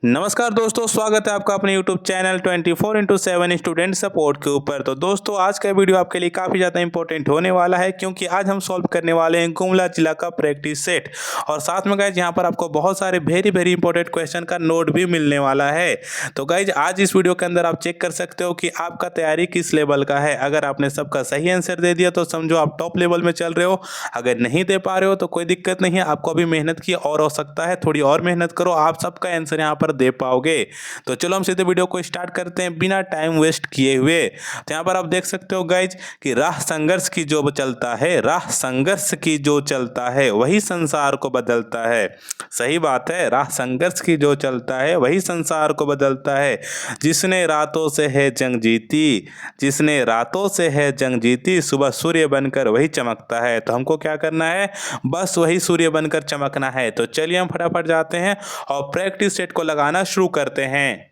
नमस्कार दोस्तों, स्वागत है आपका अपने YouTube चैनल 24/7 स्टूडेंट सपोर्ट के ऊपर। तो दोस्तों, आज का वीडियो आपके लिए काफ़ी ज़्यादा इंपॉर्टेंट होने वाला है, क्योंकि आज हम सॉल्व करने वाले हैं गुमला जिला का प्रैक्टिस सेट। और साथ में गाइज यहाँ पर आपको बहुत सारे वेरी इंपॉर्टेंट क्वेश्चन का नोट भी मिलने वाला है। तो गाइज आज इस वीडियो के अंदर आप चेक कर सकते हो कि आपका तैयारी किस लेवल का है। अगर आपने सबका सही आंसर दे दिया तो समझो आप टॉप लेवल में चल रहे हो। अगर नहीं दे पा रहे हो तो कोई दिक्कत नहीं है, आपको अभी मेहनत की और हो सकता है, थोड़ी और मेहनत करो, आप सबका आंसर यहाँ पर दे पाओगे। तो चलो हम सीधे वीडियो को स्टार्ट करते हैं बिना टाइम वेस्ट किए हुए। तो यहाँ पर आप देख सकते हो गाइज कि राह संघर्ष की जो चलता है, राह संघर्ष की जो चलता है वही संसार को बदलता है। सही बात है, राह संघर्ष की जो चलता है वही संसार को बदलता है। जिसने रातों से है जंग जीती, जिसने रातों से है जंग जीती, सुबह सूर्य बनकर वही चमकता है। तो हमको क्या करना है, बस वही सूर्य बनकर चमकना है। तो चलिए हम फटाफट जाते हैं और प्रैक्टिस सेट को लगाना शुरू करते हैं।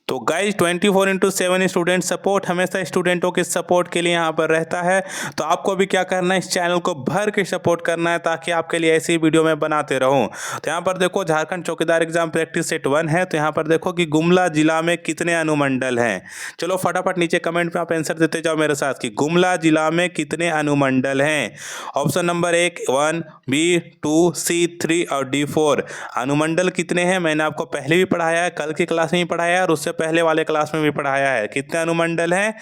तो गाइज 24/7 स्टूडेंट सपोर्ट हमेशा स्टूडेंटों के सपोर्ट के लिए यहाँ पर रहता है। तो आपको भी क्या करना है, इस चैनल को भर के सपोर्ट करना है, ताकि आपके लिए ऐसी वीडियो मैं बनाते रहूँ। तो यहाँ पर देखो, झारखंड चौकीदार एग्जाम प्रैक्टिस सेट 1 है। तो यहाँ पर देखो कि गुमला जिला में कितने अनुमंडल हैं। चलो फटाफट नीचे कमेंट में आप आंसर देते जाओ मेरे साथ कि गुमला जिला में कितने अनुमंडल हैं। ऑप्शन नंबर 1 1, B 2, C 3 और D 4। अनुमंडल कितने हैं मैंने आपको पहले भी पढ़ाया है, कल की क्लास में भी पढ़ाया है और उससे पहले वाले क्लास में भी पढ़ाया है। कितने अनुमंडल हैं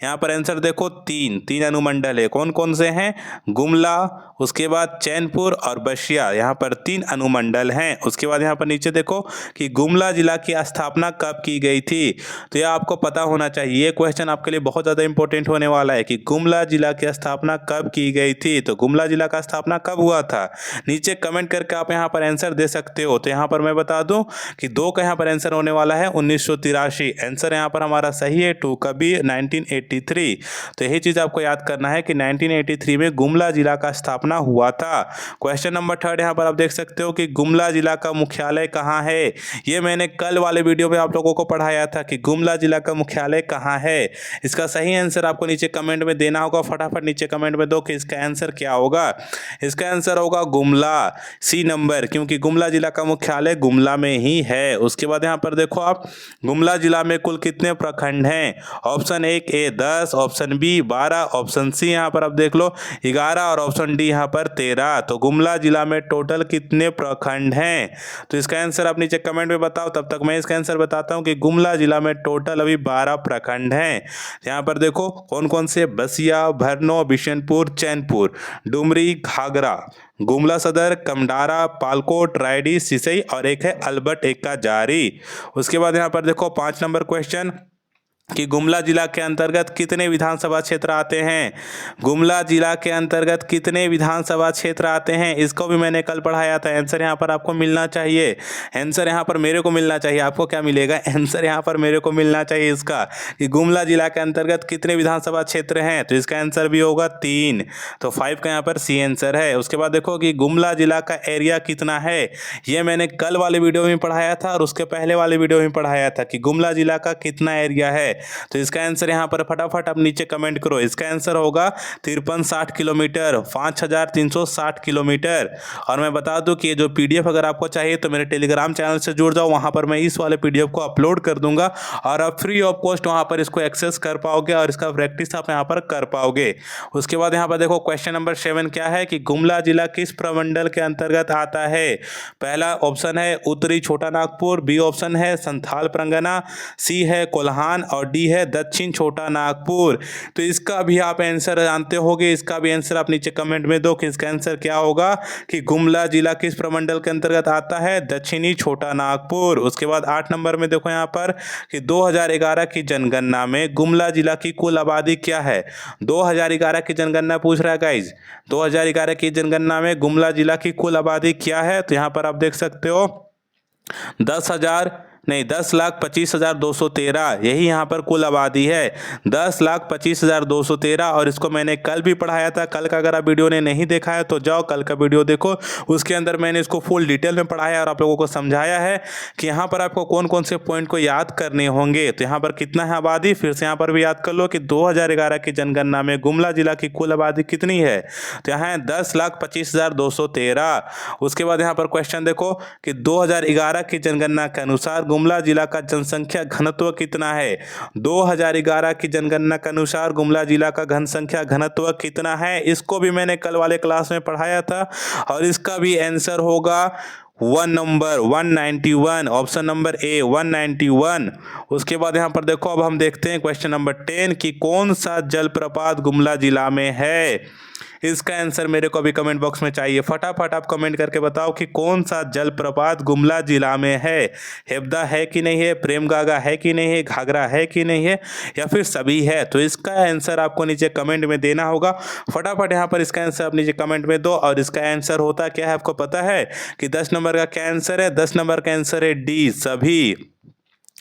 यहाँ पर आंसर देखो, तीन अनुमंडल है। कौन कौन से हैं, गुमला, उसके बाद चैनपुर और बसिया, यहाँ पर 3 अनुमंडल हैं। उसके बाद यहाँ पर नीचे देखो कि गुमला जिला की स्थापना कब की गई थी। तो यह आपको पता होना चाहिए, ये क्वेश्चन आपके लिए बहुत ज़्यादा इंपॉर्टेंट होने वाला है कि गुमला जिला की स्थापना कब की गई थी। तो गुमला जिला का स्थापना कब हुआ था, नीचे कमेंट करके आप यहाँ पर आंसर दे सकते हो। तो यहाँ पर मैं बता दूँ कि 2 का यहाँ पर आंसर होने वाला है 1983। आंसर यहाँ पर हमारा सही है। 2 का भी 1983। तो यही चीज़ आपको याद करना है कि 1983 में गुमला जिला का स्थापना हुआ था। क्वेश्चन नंबर 3 यहाँ पर आप देख सकते हो कि गुमला जिला का मुख्यालय कहाँ है। ये मैंने कल वाले वीडियो में आप लोगों को पढ़ाया था कि गुमला जिला का मुख्यालय कहाँ है। इसका सही आंसर आपको नीचे कमेंट में देना होगा। फटाफट नीचे कमेंट में दो कि इसका आंसर क्या होगा। इसका आंसर होगा गुमला, C नंबर, क्योंकि गुमला जिला का मुख्यालय गुमला में ही है। उसके बाद यहाँ पर देखो आप, गुमला जिला में कुल कितने प्रखंड हैं। Option 1 A 10, option B 12, option C यहाँ पर आप देख लो 11 और ऑप्शन D यहाँ पर 13। तो गुमला जिला में टोटल कितने प्रखंड हैं। तो इसका आंसर आप नीचे कमेंट में बताओ, तब तक मैं इसका आंसर बताता हूँ कि गुमला जिला में टोटल अभी 12 प्रखंड हैं। यहाँ पर देखो कौन कौन से, बसिया, भरनो, बिशनपुर, चैनपुर, डुमरी, घाघरा, गुमला सदर, कमडारा, पालकोट, रायडी, सिसई और एक है अल्बर्ट एक्का जारी। उसके बाद यहाँ पर देखो 5 नंबर क्वेश्चन कि गुमला जिला के अंतर्गत कितने विधानसभा क्षेत्र आते हैं। गुमला जिला के अंतर्गत कितने विधानसभा क्षेत्र आते हैं, इसको भी मैंने कल पढ़ाया था। आंसर यहाँ पर आपको मिलना चाहिए, आंसर यहाँ पर मेरे को मिलना चाहिए। आपको क्या मिलेगा, आंसर यहाँ पर मेरे को मिलना चाहिए इसका कि गुमला जिला के अंतर्गत कितने विधानसभा क्षेत्र हैं। तो इसका आंसर भी होगा 3। तो 5 का यहाँ पर C आंसर है। उसके बाद देखो कि गुमला जिला का एरिया कितना है। ये मैंने कल वाले वीडियो में पढ़ाया था और उसके पहले वाले वीडियो में पढ़ाया था कि गुमला जिला का कितना एरिया है। तो इसका आंसर यहाँ पर फटाफट आप नीचे कमेंट करो। इसका आंसर होगा 5360 किलोमीटर, 5360 किलोमीटर। और मैं बता दूं कि ये जो PDF अगर आपको चाहिए तो मेरे टेलीग्राम चैनल से जुड़ जाओ, वहाँ पर मैं इस वाले PDF को अपलोड कर दूंगा और आप फ्री ऑफ कॉस्ट वहाँ पर इसको एक्सेस कर पाओगे और इसका प्रैक्टिस आप यहाँ पर कर पाओगे। उसके बाद यहाँ पर देखो क्वेश्चन नंबर 7 क्या है कि गुमला जिला किस प्रमंडल के अंतर्गत आता है। पहला ऑप्शन है उत्तरी छोटा नागपुर, B ऑप्शन है संथाल परगना, C है कोल्हान और D है दक्षिण छोटा नागपुर। तो इसका भी आप आंसर जानते होंगे, इसका भी आंसर आप नीचे कमेंट में दो कि इसका आंसर क्या होगा कि गुमला जिला किस प्रमंडल के अंतर्गत आता है, दक्षिणी छोटा नागपुर। उसके बाद 8 नंबर में देखो यहाँ पर कि 2011 की जनगणना में गुमला जिला की कुल आबादी क्या है। 2011 की जनगणना पूछ रहा है गाइज, 2011 की जनगणना में गुमला जिला की कुल आबादी क्या है। तो यहाँ पर आप देख सकते हो नहीं 10,25,213 यही यहाँ पर कुल आबादी है, 10,25,213। और इसको मैंने कल भी पढ़ाया था। कल का अगर आप वीडियो ने नहीं देखा है तो जाओ कल का वीडियो देखो, उसके अंदर मैंने इसको फुल डिटेल में पढ़ाया और आप लोगों को समझाया है कि यहाँ पर आपको कौन कौन से पॉइंट को याद करने होंगे। तो यहाँ पर कितना है आबादी, फिर से यहाँ पर भी याद कर लो कि 2011 की जनगणना में गुमला जिला की कुल आबादी कितनी है, तो यहाँ है 10,25,213। उसके बाद यहाँ पर क्वेश्चन देखो कि 2011 की जनगणना के अनुसार गुमला जिला का जनसंख्या घनत्व कितना है। 2011 की जनगणना के अनुसार गुमला जिला का जनसंख्या घनत्व कितना है, इसको भी मैंने कल वाले क्लास में पढ़ाया था और इसका भी आंसर होगा 191, ऑप्शन नंबर ए 191। उसके बाद यहाँ पर देखो अब हम देखते हैं क्वेश्चन नंबर 10 कि कौन सा जलप्रपात गुमला जिला में है। इसका आंसर मेरे को अभी कमेंट बॉक्स में चाहिए, फटाफट आप कमेंट करके बताओ कि कौन सा जलप्रपात गुमला जिला में है। हेब्दा है कि नहीं है, प्रेमगागा है कि नहीं है, घाघरा है कि नहीं है, या फिर सभी है। तो इसका आंसर आपको नीचे कमेंट में देना होगा। फटाफट यहाँ पर इसका आंसर आप नीचे कमेंट में दो। और इसका आंसर होता क्या है आपको पता है कि 10 नंबर का क्या आंसर है, 10 नंबर का आंसर है डी, सभी।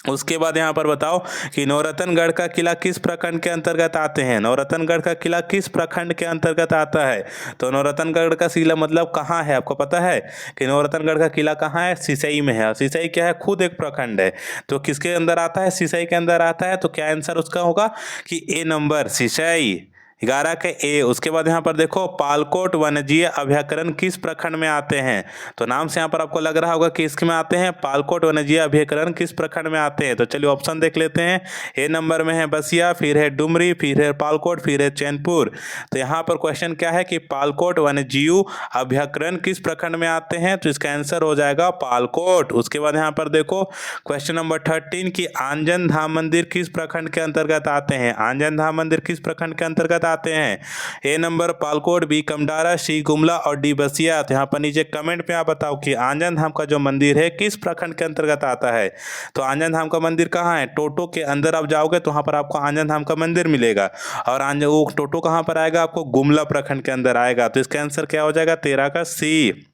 उसके बाद यहाँ पर बताओ कि नवरत्नगढ़ का किला किस प्रखंड के अंतर्गत आते हैं। नवरत्नगढ़ का किला किस प्रखंड के अंतर्गत आता है। तो नवरत्नगढ़ का किला मतलब कहाँ है, आपको पता है कि नवरत्नगढ़ का किला कहाँ है, सिसई में है। और सिसई क्या है, खुद एक प्रखंड है। तो किसके अंदर आता है, सिसई के अंदर आता है। तो क्या आंसर उसका होगा कि ए नंबर, सिसई 11 के ए। उसके बाद यहाँ पर देखो पालकोट वन्यजीव अभ्यारण्य किस प्रखंड में आते हैं। तो नाम से यहाँ पर आपको लग रहा होगा कि इसके में आते हैं, पालकोट वन्यजीव अभ्यारण्य किस प्रखंड में आते हैं। तो चलिए ऑप्शन देख लेते हैं। ए नंबर में है बसिया, फिर है डुमरी, फिर है पालकोट, फिर है चैनपुर। तो यहाँ पर क्वेश्चन क्या है कि पालकोट वन्यजीव अभ्यारण्य किस प्रखंड में आते हैं। तो इसका आंसर हो जाएगा पालकोट। उसके बाद यहाँ पर देखो क्वेश्चन नंबर 13 की आंजन धाम मंदिर किस प्रखंड के अंतर्गत आते हैं। आंजन धाम मंदिर किस प्रखंड के अंतर्गत आते हैं। ए नंबर पालकोट, बी कमडारा, सी गुमला और डी बसिया। तो यहाँ पर नीचे कमेंट में आप बताओ कि आंजन धाम का जो मंदिर है किस प्रखंड के अंतर्गत आता है। तो आंजन धाम का मंदिर कहाँ है, टोटो के अंदर आप जाओगे तो वहाँ पर आपको आंजन धाम का मंदिर मिलेगा। और वो टोटो कहाँ पर आएगा, आपको गुमला प्रखंड के अंदर आएगा। तो इसका आंसर क्या हो जाएगा, 13 का सी।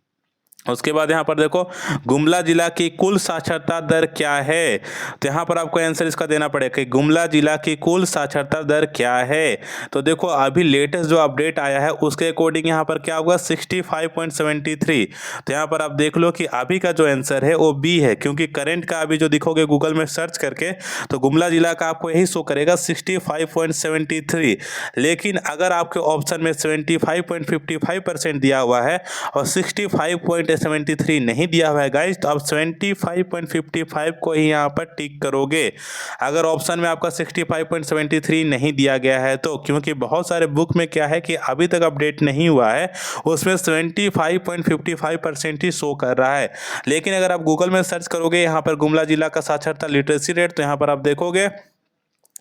उसके बाद यहाँ पर देखो गुमला जिला की कुल साक्षरता दर क्या है। तो यहाँ पर आपको आंसर इसका देना पड़ेगा कि गुमला जिला की कुल साक्षरता दर क्या है। तो देखो अभी लेटेस्ट जो अपडेट आया है उसके अकॉर्डिंग यहाँ पर क्या होगा 65.73। तो यहाँ पर आप देख लो कि अभी का जो आंसर है वो बी है, क्योंकि करंट का अभी जो दिखोगे गूगल में सर्च करके तो गुमला जिला का आपको यही शो करेगा 65.73। लेकिन अगर आपके ऑप्शन में 75.55% दिया हुआ है और 65.73 नहीं दिया हुआ है गाइस, तो आप 75.55 को ही यहाँ पर टिक करोगे। अगर ऑप्शन में आपका 65.73 नहीं दिया गया है तो, क्योंकि बहुत सारे बुक में क्या है कि अभी तक अपडेट नहीं हुआ है, उसमें 75.55% ही शो कर रहा है। लेकिन अगर आप गूगल में सर्च करोगे यहाँ पर गुमला जिला का साक्षरता लिटरेसी रेट, तो यहाँ पर आप देखोगे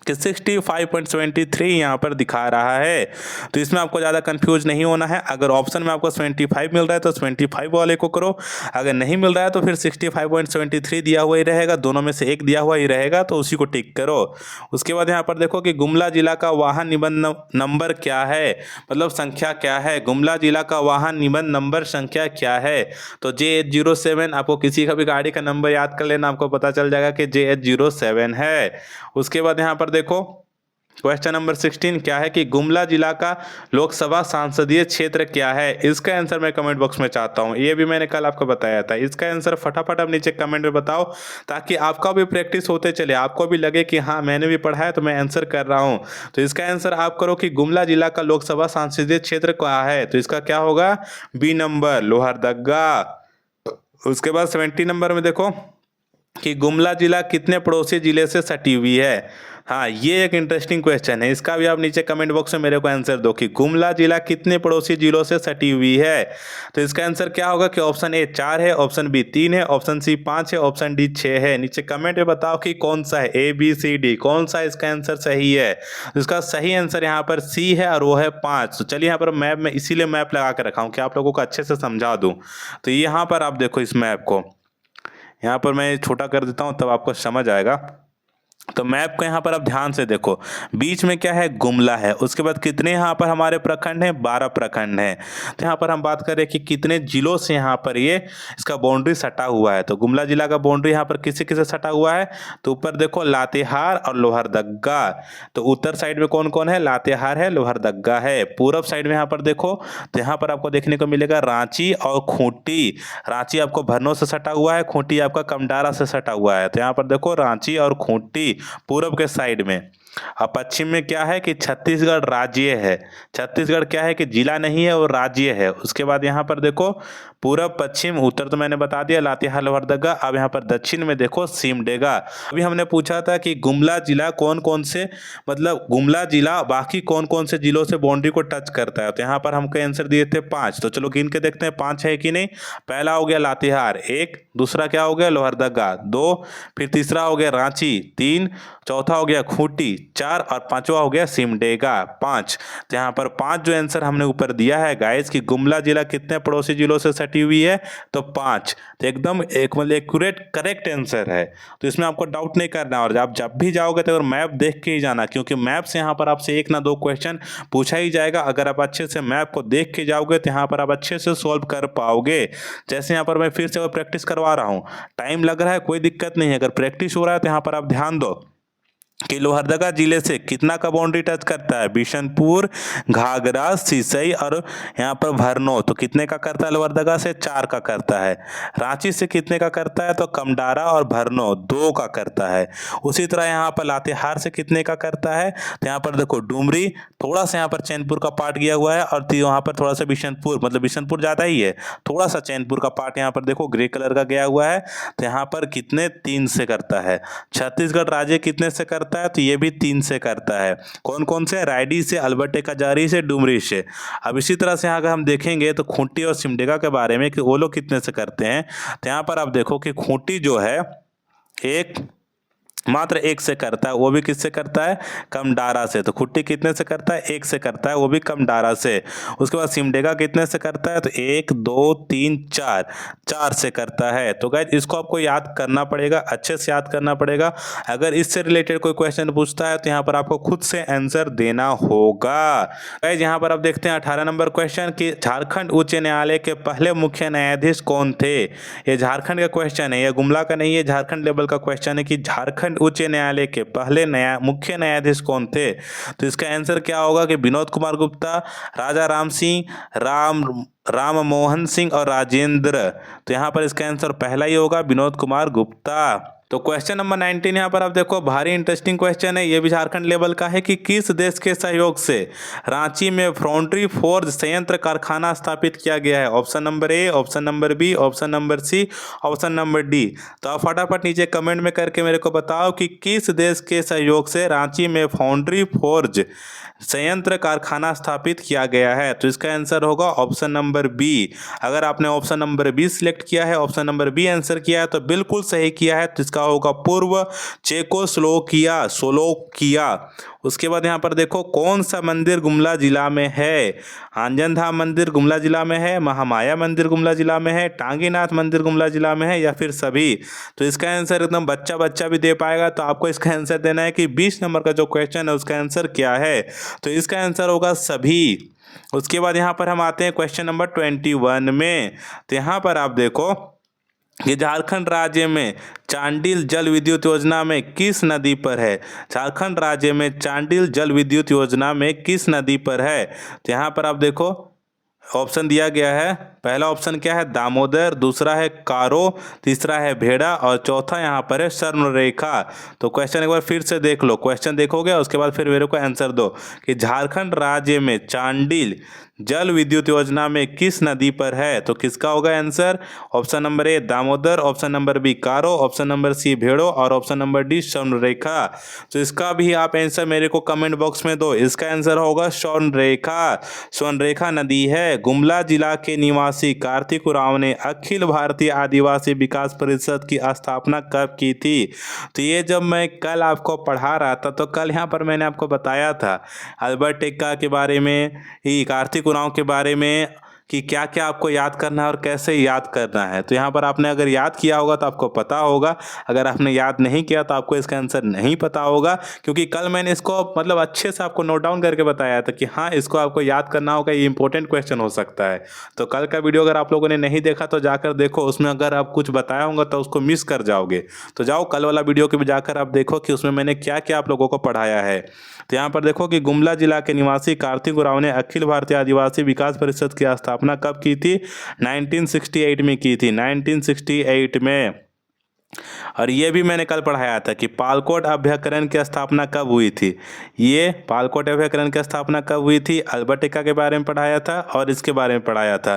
कि 65.73 यहाँ पर दिखा रहा है। तो इसमें आपको ज़्यादा कंफ्यूज नहीं होना है। अगर ऑप्शन में आपको 75 मिल रहा है तो 75 वाले को करो, अगर नहीं मिल रहा है तो फिर 65.73 दिया हुआ ही रहेगा, दोनों में से एक दिया हुआ ही रहेगा, तो उसी को टिक करो। उसके बाद यहाँ पर देखो कि गुमला जिला का वाहन निबंधन नंबर क्या है, मतलब संख्या क्या है। गुमला जिला का वाहन निबंधन नंबर संख्या क्या है। तो JH07, आपको किसी का भी गाड़ी का नंबर याद कर लेना, आपको पता चल जाएगा कि JH07 है। उसके बाद यहाँ पर देखो क्वेश्चन नंबर 16 क्या है कि गुमला जिला का लोकसभा संसदीय क्षेत्र क्या है। इसका आंसर मैं कमेंट बॉक्स में चाहता हूं, ये भी मैंने कल आपको बताया था। इसका आंसर फटाफट आप नीचे कमेंट में बताओ, ताकि आपका भी प्रैक्टिस होते चले, आपको भी लगे कि हाँ मैंने भी पढ़ा है तो मैं आंसर कर रहा हूँ। तो इसका आंसर आप करो कि गुमला जिला का लोकसभा संसदीय क्षेत्र क्या है। तो इसका क्या होगा, बी नंबर, लोहरदगा। उसके बाद 70 नंबर में देखो कि गुमला जिला कितने पड़ोसी जिले से सटी हुई है। हाँ, ये एक इंटरेस्टिंग क्वेश्चन है, इसका भी आप नीचे कमेंट बॉक्स में मेरे को आंसर दो कि गुमला जिला कितने पड़ोसी जिलों से सटी हुई है। तो इसका आंसर क्या होगा कि ऑप्शन ए 4 है, ऑप्शन बी 3 है, ऑप्शन सी 5 है, ऑप्शन डी 6 है। नीचे कमेंट में बताओ कि कौन सा है, ए बी सी डी, कौन सा इसका आंसर सही है। तो इसका सही आंसर यहाँ पर सी है और वो है 5। तो चलिए यहाँ पर मैप में इसीलिए मैप लगा के रखा हूँ कि आप लोगों को अच्छे से समझा दूँ। तो यहाँ पर आप देखो इस मैप को, यहाँ पर मैं छोटा कर देता हूँ तब आपको समझ आएगा। तो मैप को यहाँ पर आप ध्यान से देखो, बीच में क्या है, गुमला है। उसके बाद कितने यहाँ पर हमारे प्रखंड हैं, 12 प्रखंड हैं। तो यहाँ पर हम बात करें कि कितने जिलों से यहाँ पर ये इसका बाउंड्री सटा हुआ है। तो गुमला जिला का बाउंड्री यहाँ पर किसे किसे सटा हुआ है, तो ऊपर देखो लातेहार और लोहरदगा। तो उत्तर साइड में कौन कौन है, लातेहार है, लोहरदगा है। पूर्व साइड में यहाँ पर देखो, तो यहाँ पर आपको देखने को मिलेगा रांची और खूंटी। रांची आपको भरनों से सटा हुआ है, खूंटी आपका कमडारा से सटा हुआ है। तो यहाँ पर देखो रांची और खूंटी पूरब के साइड में। अब पश्चिम में क्या है कि छत्तीसगढ़ राज्य है। छत्तीसगढ़ क्या है कि जिला नहीं है, वो राज्य है। उसके बाद यहाँ पर देखो पूरब पश्चिम उत्तर तो मैंने बता दिया, लातेहार लोहरदगा। अब यहाँ पर दक्षिण में देखो सिमडेगा। अभी हमने पूछा था कि गुमला जिला कौन कौन से, मतलब गुमला जिला बाकी कौन कौन से जिलों से बाउंड्री को टच करता है। तो यहाँ पर हमको आंसर दिए थे 5। तो चलो गिन के देखते हैं 5 है कि नहीं। पहला हो गया लातेहार 1, दूसरा क्या हो गया लोहरदगा 2, फिर तीसरा हो गया रांची 3, चौथा हो गया खूंटी 4 और पांचवा हो गया सिमडेगा 5। तो यहाँ पर 5 जो आंसर हमने ऊपर दिया है गाइस कि गुमला जिला कितने पड़ोसी जिलों से सटी हुई है, तो 5। तो एकदम एक मतलब एक्यूरेट करेक्ट आंसर है। तो इसमें आपको डाउट नहीं करना, और आप जब भी जाओगे तो मैप देख के ही जाना, क्योंकि मैप से यहाँ पर आपसे 1 ना 2 क्वेश्चन पूछा ही जाएगा। अगर आप अच्छे से मैप को देख के जाओगे तो यहाँ पर आप अच्छे से सॉल्व कर पाओगे। जैसे यहाँ पर मैं फिर से प्रैक्टिस करवा रहा हूँ, टाइम लग रहा है कोई दिक्कत नहीं है, अगर प्रैक्टिस हो रहा है तो यहाँ पर आप ध्यान दो कि लोहरदगा जिले से कितना का बाउंड्री टच करता है, बिशनपुर, घाघरा, सिसई और यहाँ पर भरनो। तो कितने का करता है लोहरदगा से, 4 का करता है। रांची से कितने का करता है, तो कमडारा और भरनो 2 का करता है। उसी तरह यहाँ पर लातेहार से कितने का करता है, तो यहाँ पर देखो डुमरी, थोड़ा सा यहाँ पर चैनपुर का पार्ट गया हुआ है, और वहाँ पर थोड़ा सा बिशनपुर, मतलब बिशनपुर ज़्यादा ही है, थोड़ा सा चैनपुर का पार्ट यहाँ पर देखो ग्रे कलर का गया हुआ है। तो यहाँ पर कितने 3 से करता है। छत्तीसगढ़ राज्य कितने से करता है, तो ये भी 3 से करता है। कौन कौन से, रायडी से, अल्बर्टे कजारी से, डुमरी से। अब इसी तरह से अगर हम देखेंगे तो खूंटी और सिमडेगा के बारे में कि वो लोग कितने से करते हैं, तो यहाँ पर आप देखो कि खूंटी जो है मात्र 1 से करता है, वो भी किससे करता है, कमडारा से। तो खूंटी कितने से करता है, 1 से करता है, वो भी कमडारा से। उसके बाद सिमडेगा कितने से करता है, तो 1 2 3 4 से करता है। तो गाइस इसको आपको याद करना पड़ेगा, अच्छे से याद करना पड़ेगा। अगर इससे रिलेटेड कोई क्वेश्चन पूछता है तो यहाँ पर आपको खुद से आंसर देना होगा। गाइस यहाँ पर आप देखते हैं 18 नंबर क्वेश्चन कि झारखंड उच्च न्यायालय के पहले मुख्य न्यायाधीश कौन थे। ये झारखंड का क्वेश्चन है, यह गुमला का नहीं है, झारखंड लेवल का क्वेश्चन है कि झारखंड उच्च न्यायालय के पहले मुख्य न्यायाधीश कौन थे। तो इसका आंसर क्या होगा कि विनोद कुमार गुप्ता, राजा राम सिंह, राम मोहन सिंह और राजेंद्र। तो यहाँ पर इसका आंसर पहला ही होगा, विनोद कुमार गुप्ता। तो क्वेश्चन नंबर 19 यहाँ पर आप देखो, भारी इंटरेस्टिंग क्वेश्चन है, ये भी झारखंड लेवल का है कि किस देश के सहयोग से रांची में फाउंड्री फोर्ज संयंत्र कारखाना स्थापित किया गया है। Option number A, option number B, option number C, option number D. तो आप फटाफट नीचे कमेंट में करके मेरे को बताओ कि किस देश के सहयोग से रांची में फाउंड्री फोर्ज संयंत्र कारखाना स्थापित किया गया है। तो इसका आंसर होगा ऑप्शन नंबर बी। अगर आपने ऑप्शन नंबर बी सिलेक्ट किया है, ऑप्शन नंबर बी आंसर किया है, तो बिल्कुल सही किया है। तो इसका होगा पूर्व चेकोस्लोवाकिया। उसके बाद यहाँ पर देखो कौन सा मंदिर गुमला जिला में है। आंजन धाम मंदिर गुमला जिला में है, महामाया मंदिर गुमला जिला में है, टांगीनाथ मंदिर गुमला जिला में है, या फिर सभी। तो इसका आंसर एकदम बच्चा बच्चा भी दे पाएगा। तो आपको इसका आंसर देना है कि 20 नंबर का जो क्वेश्चन है उसका आंसर क्या है। तो इसका आंसर होगा सभी। उसके बाद यहाँ पर हम आते हैं क्वेश्चन नंबर 21 में। तो यहाँ पर आप देखो कि झारखंड राज्य में चांडिल जल विद्युत योजना में किस नदी पर है। झारखंड राज्य में चांडिल जल विद्युत योजना में किस नदी पर है। तो यहाँ पर आप देखो ऑप्शन दिया गया है। पहला ऑप्शन क्या है, दामोदर, दूसरा है कारो, तीसरा है भेड़ा और चौथा यहाँ पर है स्वर्णरेखा। तो क्वेश्चन एक बार फिर से देख लो, क्वेश्चन देखोगे उसके बाद फिर मेरे को आंसर दो कि झारखंड राज्य में चांडिल जल विद्युत योजना में किस नदी पर है। तो किसका होगा answer, option number A Damodar, option number B Karo, option number C भेड़ो और ऑप्शन नंबर डी स्वर्णरेखा। तो इसका भी आप आंसर मेरे को कमेंट बॉक्स में दो। इसका आंसर होगा स्वर्णरेखा। स्वर्णरेखा नदी है। गुमला जिला के निवासी कार्तिक उरांव ने अखिल भारतीय आदिवासी विकास परिषद की स्थापना कब की थी। तो ये जब मैं कल आपको पढ़ा रहा था तो कल यहाँ पर मैंने आपको बताया था अल्बर्ट एक्का के बारे में, कार्तिक उरांव के बारे में, कि क्या क्या आपको याद करना है और कैसे याद करना है। तो यहाँ पर आपने अगर याद किया होगा तो आपको पता होगा, अगर आपने याद नहीं किया तो आपको इसका आंसर नहीं पता होगा, क्योंकि कल मैंने इसको मतलब अच्छे से आपको नोट डाउन करके बताया था कि हाँ इसको आपको याद करना होगा, ये इंपॉर्टेंट क्वेश्चन हो सकता है। तो कल का वीडियो अगर आप लोगों ने नहीं देखा तो जाकर देखो, उसमें अगर आप कुछ बताया होगा तो उसको मिस कर जाओगे। तो जाओ कल वाला वीडियो के भी जाकर आप देखो कि उसमें मैंने क्या क्या आप लोगों को पढ़ाया है। तो यहाँ पर देखो कि गुमला जिला के निवासी कार्तिक उरांव ने अखिल भारतीय आदिवासी विकास परिषद की स्थापना कब की थी? 1968 में की थी, 1968 में। और ये भी मैंने कल पढ़ाया था कि पालकोट अभ्याकरण की स्थापना कब हुई थी। ये पालकोट अभ्याकरण की स्थापना कब हुई थी, अल्बर्टा के बारे में पढ़ाया था और इसके बारे में पढ़ाया था।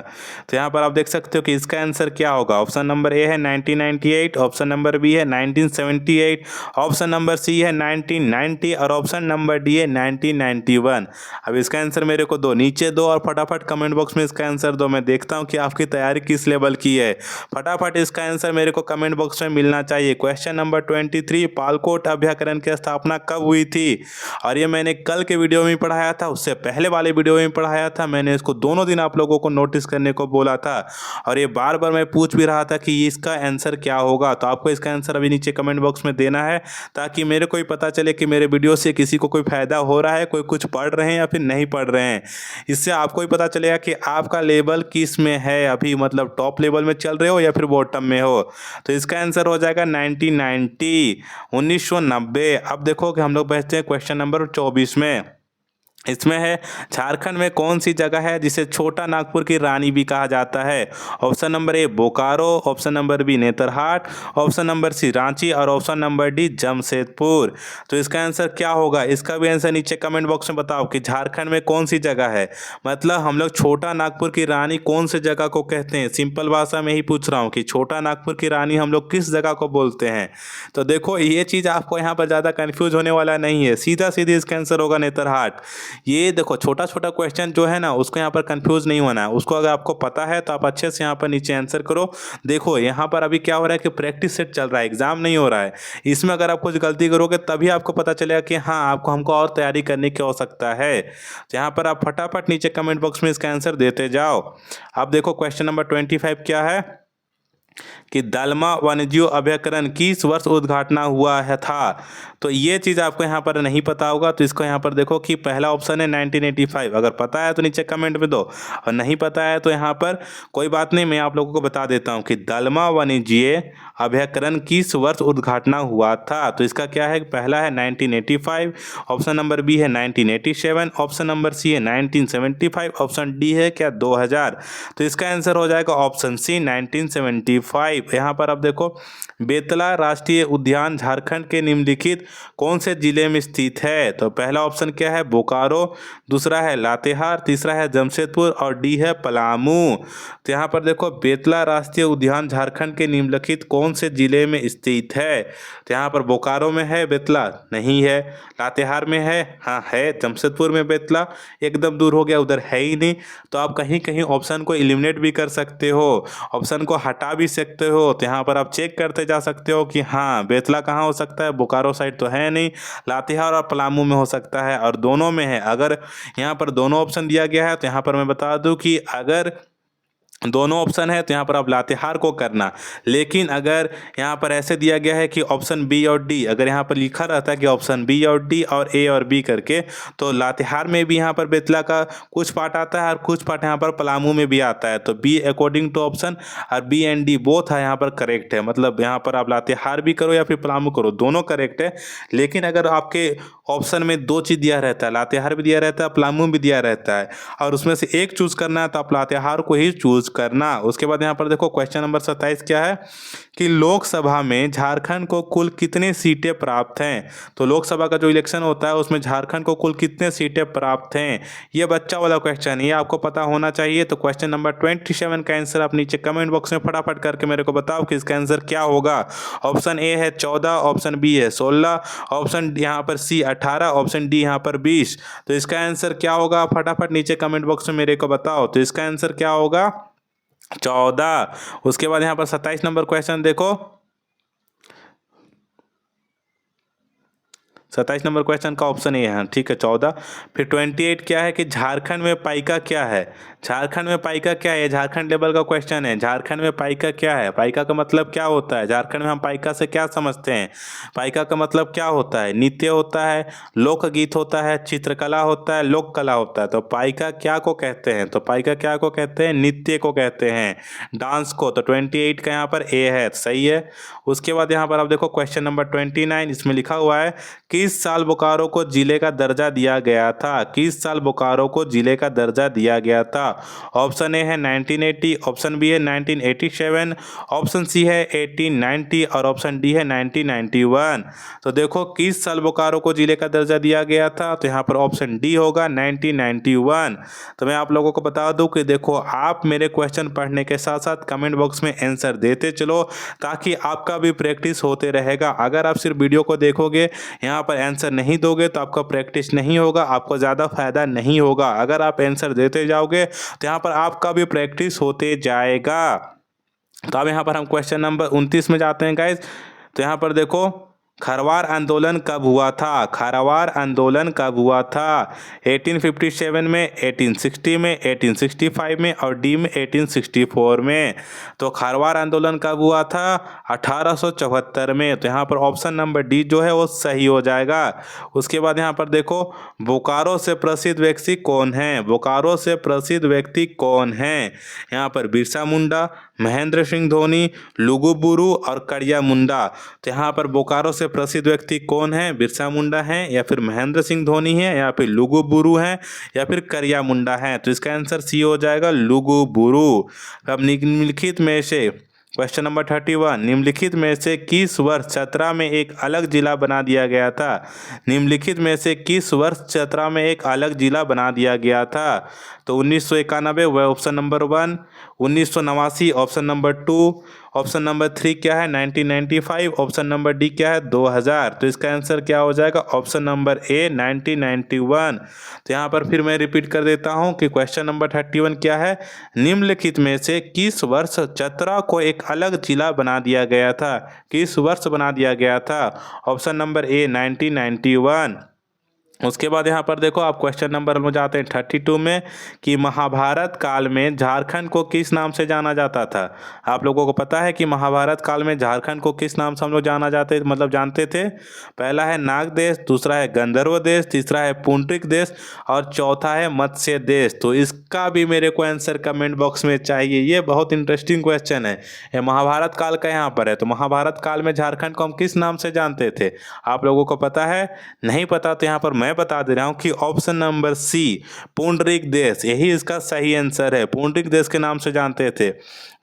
तो यहाँ पर आप देख सकते हो कि इसका आंसर क्या होगा। ऑप्शन नंबर ए है 1998, ऑप्शन नंबर बी है 1978, ऑप्शन नंबर सी है 1990 और ऑप्शन नंबर डी है 1991। अब इसका आंसर मेरे को दो, नीचे दो और फटाफट कमेंट बॉक्स में इसका आंसर दो। मैं देखता हूँ कि आपकी तैयारी किस लेवल की है। फटाफट इसका आंसर मेरे को कमेंट बॉक्स में मिलना चाहिए। क्वेश्चन नंबर 23, पालकोट अभ्याकरण की स्थापना कब हुई थी? और ये मैंने कल के वीडियो में पढ़ाया था, उससे पहले वाले वीडियो में पढ़ाया था। मैंने इसको दोनों दिन आप लोगों को नोटिस करने को बोला था और ये बार बार मैं पूछ भी रहा था कि इसका आंसर क्या होगा। तो आपको इसका आंसर अभी नीचे कमेंट बॉक्स में देना है, ताकि मेरे को ही पता चले कि मेरे वीडियो से किसी को कोई फायदा हो रहा है, कोई कुछ पढ़ रहे हैं या फिर नहीं पढ़ रहे हैं। इससे आपको ही पता चलेगा कि आपका लेवल किस में है अभी, मतलब टॉप लेवल में चल रहे हो या फिर बॉटम में हो। तो इसका आंसर हो जाएगा 1990। अब देखो कि हम लोग बैठते हैं क्वेश्चन नंबर 24 में। इसमें है झारखंड में कौन सी जगह है जिसे छोटा नागपुर की रानी भी कहा जाता है? Option number A Bokaro, option number B Netarhat, option number C Ranchi और ऑप्शन नंबर डी जमशेदपुर। तो इसका आंसर क्या होगा? इसका भी आंसर नीचे कमेंट बॉक्स में बताओ कि झारखंड में कौन सी जगह है। मतलब हम लोग छोटा नागपुर की रानी कौन सी जगह को कहते हैं? सिंपल भाषा में ही पूछ रहा हूँ कि छोटा नागपुर की रानी हम लोग किस जगह को बोलते हैं। तो देखो ये चीज़ आपको यहाँ पर ज़्यादा कन्फ्यूज होने वाला नहीं है, सीधा सीधी इसका आंसर होगा नेतरहाट। ये देखो छोटा छोटा क्वेश्चन जो है ना, उसको यहाँ पर कंफ्यूज नहीं होना है। उसको अगर आपको पता है तो आप अच्छे से यहाँ पर नीचे आंसर करो। देखो यहाँ पर अभी क्या हो रहा है कि प्रैक्टिस सेट चल रहा है, एग्जाम नहीं हो रहा है। इसमें अगर आप कुछ गलती करोगे तभी आपको पता चलेगा कि हाँ आपको हमको और तैयारी करने की आवश्यकता है। तो यहाँ पर आप फटाफट नीचे कमेंट बॉक्स में इसका आंसर देते जाओ। अब देखो क्वेश्चन नंबर 25 क्या है कि दलमा वन्यजीव अभ्यारण्य किस वर्ष उद्घाटना हुआ है था। तो ये चीज़ आपको यहाँ पर नहीं पता होगा, तो इसको यहाँ पर देखो कि पहला ऑप्शन है 1985। अगर पता है तो नीचे कमेंट में दो, और नहीं पता है तो यहाँ पर कोई बात नहीं, मैं आप लोगों को बता देता हूँ कि दलमा वन्यजीव अभ्यारण्य किस वर्ष उद्घाटना हुआ था। तो इसका क्या है, पहला है 1985, ऑप्शन नंबर बी है 1987, ऑप्शन नंबर सी है 1975, ऑप्शन डी है क्या 2000। तो इसका आंसर हो जाएगा ऑप्शन सी 1975। यहाँ पर आप देखो बेतला राष्ट्रीय उद्यान झारखंड के निम्नलिखित कौन से जिले में स्थित है। तो पहला ऑप्शन क्या है बोकारो, दूसरा है लातेहार, तीसरा है जमशेदपुर और डी है पलामू। तो यहाँ पर देखो बेतला राष्ट्रीय उद्यान झारखंड के निम्नलिखित कौन से जिले में स्थित है। तो यहाँ पर बोकारो में है बेतला, नहीं है। लातेहार में है, हाँ है। जमशेदपुर में बेतला एकदम दूर हो गया, उधर है ही नहीं। तो आप कहीं कहीं ऑप्शन को एलिमिनेट भी कर सकते हो, ऑप्शन को हटा भी सकते हो। तो यहाँ पर आप चेक करते जा सकते हो कि हाँ बेतला कहाँ हो सकता है, बोकारो साइड तो है नहीं, लातेहार और पलामू में हो सकता है, और दोनों में है। अगर यहाँ पर दोनों ऑप्शन दिया गया है तो यहाँ पर मैं बता दूं कि अगर दोनों ऑप्शन है तो यहाँ पर आप लातेहार को करना। लेकिन अगर यहाँ पर ऐसे दिया गया है कि ऑप्शन बी और डी, अगर यहाँ पर लिखा रहता है कि ऑप्शन बी और डी और ए और बी करके, तो लातेहार में भी यहाँ पर बेतला का कुछ पार्ट आता है और कुछ पार्ट यहाँ पर पलामू में भी आता है। तो बी अकॉर्डिंग टू ऑप्शन और बी एंड डी बोथ है यहाँ पर करेक्ट है। मतलब यहाँ पर आप लातेहार भी करो या फिर पलामू करो, दोनों करेक्ट है। लेकिन अगर आपके ऑप्शन में दो चीज़ दिया रहता है, लातेहार भी दिया रहता है, पलामू भी दिया रहता है, और उसमें से एक चूज करना है तो आप लातेहार को ही चूज करना। उसके बाद यहाँ पर देखो क्वेश्चन नंबर 27 क्या है कि लोकसभा में झारखंड को कुल कितने सीटें प्राप्त हैं। तो लोकसभा का जो इलेक्शन होता है उसमें झारखंड को कुल कितने सीटें प्राप्त हैं, ये बच्चा वाला क्वेश्चन, ये आपको पता होना चाहिए। तो क्वेश्चन नंबर 27 का आंसर आप नीचे कमेंट बॉक्स में फटाफट करके मेरे को बताओ कि इसका आंसर क्या होगा। ऑप्शन ए है 14, ऑप्शन बी है 16, ऑप्शन यहाँ पर सी 18, ऑप्शन डी यहाँ पर 20। तो इसका आंसर क्या होगा, फटाफट नीचे कमेंट बॉक्स में मेरे को बताओ। तो इसका आंसर क्या होगा, 14। उसके बाद यहाँ पर 27 नंबर क्वेश्चन देखो, 27 नंबर क्वेश्चन का ऑप्शन ए है, ठीक है 14। फिर 28 क्या है कि झारखंड में पाइका क्या है, झारखंड में पाइका क्या है, झारखंड लेवल का क्वेश्चन है। झारखंड में पाइका क्या है, पाइका का मतलब क्या होता है, झारखंड में हम पाइका से क्या समझते हैं, पाइका का मतलब क्या होता है, नृत्य होता है, लोकगीत होता है, चित्रकला होता है, लोक कला होता है। तो पाइका क्या को कहते हैं, तो पाइका क्या को कहते हैं, नृत्य को कहते हैं, डांस को। तो 28 का यहाँ पर ए है, सही है। उसके बाद यहाँ पर आप देखो क्वेश्चन नंबर 29, इसमें लिखा हुआ है किस साल बोकारो को जिले का दर्जा दिया गया था, किस साल बोकारो को जिले का दर्जा दिया गया था। ऑप्शन ए है 1980, ऑप्शन बी है 1987, ऑप्शन सी है 1890 और ऑप्शन डी है 1991। तो देखो किस साल बोकारो को जिले का दर्जा दिया गया था, तो यहाँ पर ऑप्शन डी होगा 1991। तो मैं आप लोगों को बता दूं कि देखो आप मेरे क्वेश्चन पढ़ने के साथ साथ कमेंट बॉक्स में आंसर देते चलो, ताकि आपका भी प्रैक्टिस होते रहेगा। अगर आप सिर्फ वीडियो को देखोगे, यहाँ पर आंसर नहीं दोगे, तो आपका प्रैक्टिस नहीं होगा, आपको ज़्यादा फायदा नहीं होगा। अगर आप आंसर देते जाओगे तो यहाँ पर आपका भी प्रैक्टिस होते जाएगा। तो अब यहाँ पर हम क्वेश्चन नंबर 29 में जाते हैं गाइज। तो यहाँ पर देखो खरवार आंदोलन कब हुआ था, खरवार आंदोलन कब हुआ था, 1857 में, 1860 में, 1865 में और डी में 1864 में। तो खरवार आंदोलन कब हुआ था, 1874 में। तो यहाँ पर ऑप्शन नंबर डी जो है वो सही हो जाएगा। उसके बाद यहाँ पर देखो बोकारो से प्रसिद्ध व्यक्ति कौन है, बोकारो से प्रसिद्ध व्यक्ति कौन है। यहाँ पर बिरसा मुंडा, महेंद्र सिंह धोनी, लुगुबुरु और करिया मुंडा। तो यहाँ पर बोकारो से प्रसिद्ध व्यक्ति कौन है, बिरसा मुंडा है या फिर महेंद्र सिंह धोनी है या फिर लुगुबुरु है या फिर करिया मुंडा है। तो इसका आंसर सी हो जाएगा, लुगुबुरु। अब निम्नलिखित में से क्वेश्चन नंबर 31, निम्नलिखित में से किस वर्ष चतरा में एक अलग जिला बना दिया गया था, निम्नलिखित में से किस वर्ष चतरा में एक अलग जिला बना दिया गया था। तो 1991 वह option number 1, 1989 option number 2, option number 3 क्या है 1995, ऑप्शन नंबर डी क्या है 2000। तो इसका आंसर क्या हो जाएगा, ऑप्शन नंबर ए 1991। तो यहाँ पर फिर मैं रिपीट कर देता हूँ कि क्वेश्चन नंबर 31 क्या है, निम्नलिखित में से किस वर्ष चतरा को एक अलग जिला बना दिया गया था, किस वर्ष बना दिया गया था। ऑप्शन नंबर ए 1991। उसके बाद यहाँ पर देखो आप क्वेश्चन नंबर में जाते हैं 32 में कि महाभारत काल में झारखंड को किस नाम से जाना जाता था। आप लोगों को पता है कि महाभारत काल में झारखंड को किस नाम से हम लोग जाना जाते मतलब जानते थे। पहला है नाग देश, दूसरा है गंधर्व देश, तीसरा है पुंडरिक देश और चौथा है मत्स्य देश। तो इसका भी मेरे को आंसर कमेंट बॉक्स में चाहिए। ये बहुत इंटरेस्टिंग क्वेश्चन है, ये महाभारत काल का यहाँ पर है। तो महाभारत काल में झारखंड को हम किस नाम से जानते थे, आप लोगों को पता है, नहीं पता तो यहाँ पर मैं बता दे रहा हूं कि ऑप्शन नंबर सी पुंडरिक देश, यही इसका सही आंसर है, पुंडरिक देश के नाम से जानते थे।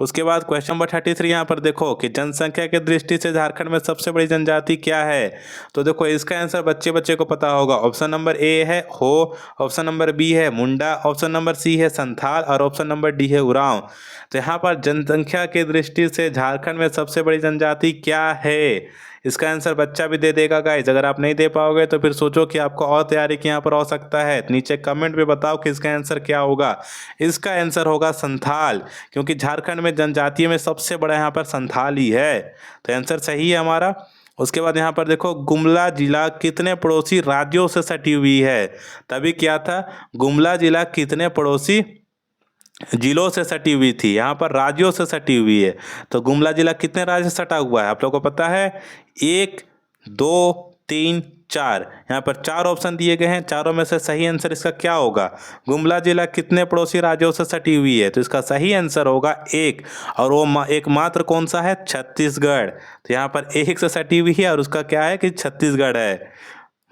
उसके बाद क्वेश्चन नंबर 33 यहाँ पर देखो कि जनसंख्या की दृष्टि से झारखंड में सबसे बड़ी जनजाति क्या है। तो देखो इसका आंसर बच्चे बच्चे को पता होगा। ऑप्शन नंबर ए है हो, ऑप्शन नंबर बी है मुंडा, ऑप्शन नंबर सी है संथाल और ऑप्शन नंबर डी है उरांव। तो यहाँ पर जनसंख्या की दृष्टि से झारखंड में सबसे बड़ी जनजाति क्या है, इसका आंसर बच्चा भी दे देगा गाइज। अगर आप नहीं दे पाओगे तो फिर सोचो कि आपको और तैयारी की यहाँ पर हो सकता है। नीचे कमेंट में बताओ कि इसका आंसर क्या होगा। इसका आंसर होगा संथाल, क्योंकि झारखंड में जनजातियों में सबसे बड़ा यहाँ पर संथाल ही है। तो आंसर सही है हमारा। उसके बाद यहाँ पर देखो गुमला जिला कितने पड़ोसी राज्यों से सटी हुई है। तभी क्या था, गुमला जिला कितने पड़ोसी जिलों से सटी हुई थी, यहाँ पर राज्यों से सटी हुई है। तो गुमला जिला कितने राज्य से सटा हुआ है आप लोगों को पता है, 1 2 3 4। यहाँ पर 4 ऑप्शन दिए गए हैं, चारों में से सही आंसर इसका क्या होगा, गुमला जिला कितने पड़ोसी राज्यों से सटी हुई है। तो इसका सही आंसर होगा 1, और वो एकमात्र कौन सा है, छत्तीसगढ़। तो यहाँ पर 1 से सटी हुई है और उसका क्या है कि छत्तीसगढ़ है।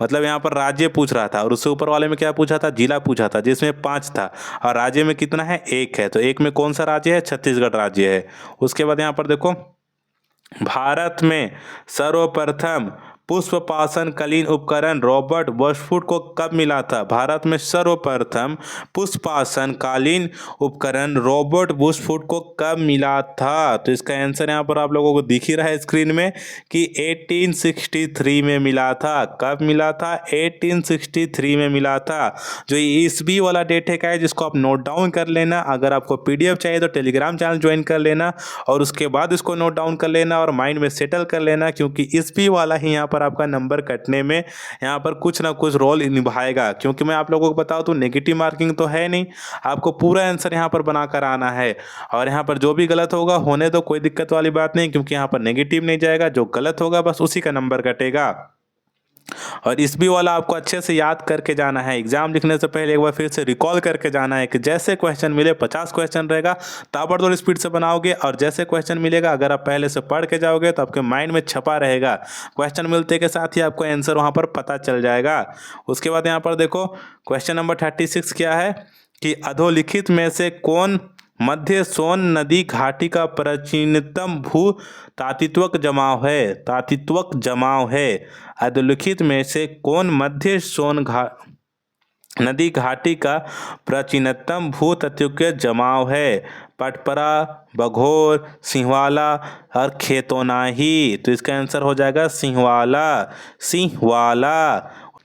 मतलब यहाँ पर राज्य पूछ रहा था और उससे ऊपर वाले में क्या पूछा था, जिला पूछा था, जिसमें 5 था और राज्य में कितना है, 1 है। तो 1 में कौन सा राज्य है, छत्तीसगढ़ राज्य है। उसके बाद यहाँ पर देखो भारत में सर्वप्रथम पुष्पपाशन कालीन उपकरण रॉबर्ट बॉशफूड को कब मिला था। भारत में सर्वप्रथम पुष्पपाशन कालीन उपकरण रॉबर्ट बॉशफूड को कब मिला था। तो इसका आंसर यहाँ पर आप लोगों को दिख ही रहा है स्क्रीन में कि 1863 में मिला था। कब मिला था, 1863 में मिला था। जो ईस्वी वाला डेट है क्या, जिसको आप नोट डाउन कर लेना। अगर आपको PDF चाहिए तो टेलीग्राम चैनल ज्वाइन कर लेना और उसके बाद इसको नोट डाउन कर लेना और माइंड में सेटल कर लेना, क्योंकि ईस्वी वाला ही यहाँ पर आपका नंबर कटने में यहाँ पर कुछ ना कुछ रोल निभाएगा, क्योंकि मैं आप लोगों को बताऊँ तो नेगेटिव मार्किंग तो है नहीं, आपको पूरा आंसर यहाँ पर बनाकर आना है। और यहाँ पर जो भी गलत होगा होने तो कोई दिक्कत वाली बात नहीं, क्योंकि यहाँ पर नेगेटिव नहीं जाएगा, जो गलत होगा बस उसी का नंबर कटेगा। और इस भी वाला आपको अच्छे से याद करके जाना है, एग्जाम लिखने से पहले एक बार फिर से रिकॉल करके जाना है कि जैसे क्वेश्चन मिले 50 क्वेश्चन रहेगा, ताबड़तोड़ स्पीड से बनाओगे, और जैसे क्वेश्चन मिलेगा अगर आप पहले से पढ़ के जाओगे तो आपके माइंड में छपा रहेगा, क्वेश्चन मिलते के साथ ही आपको आंसर वहाँ पर पता चल जाएगा। उसके बाद यहाँ पर देखो क्वेश्चन नंबर 36 क्या है कि अधोलिखित में से कौन मध्य सोन नदी घाटी का प्राचीनतम भू तात्विक जमाव है। अधोलिखित में से कौन मध्य सोन नदी घाटी का प्राचीनतम भूतात्विक जमाव है? पटपरा, बघोर, सिंहवाला और खेतोनाही। तो इसका आंसर हो जाएगा सिंहवाला।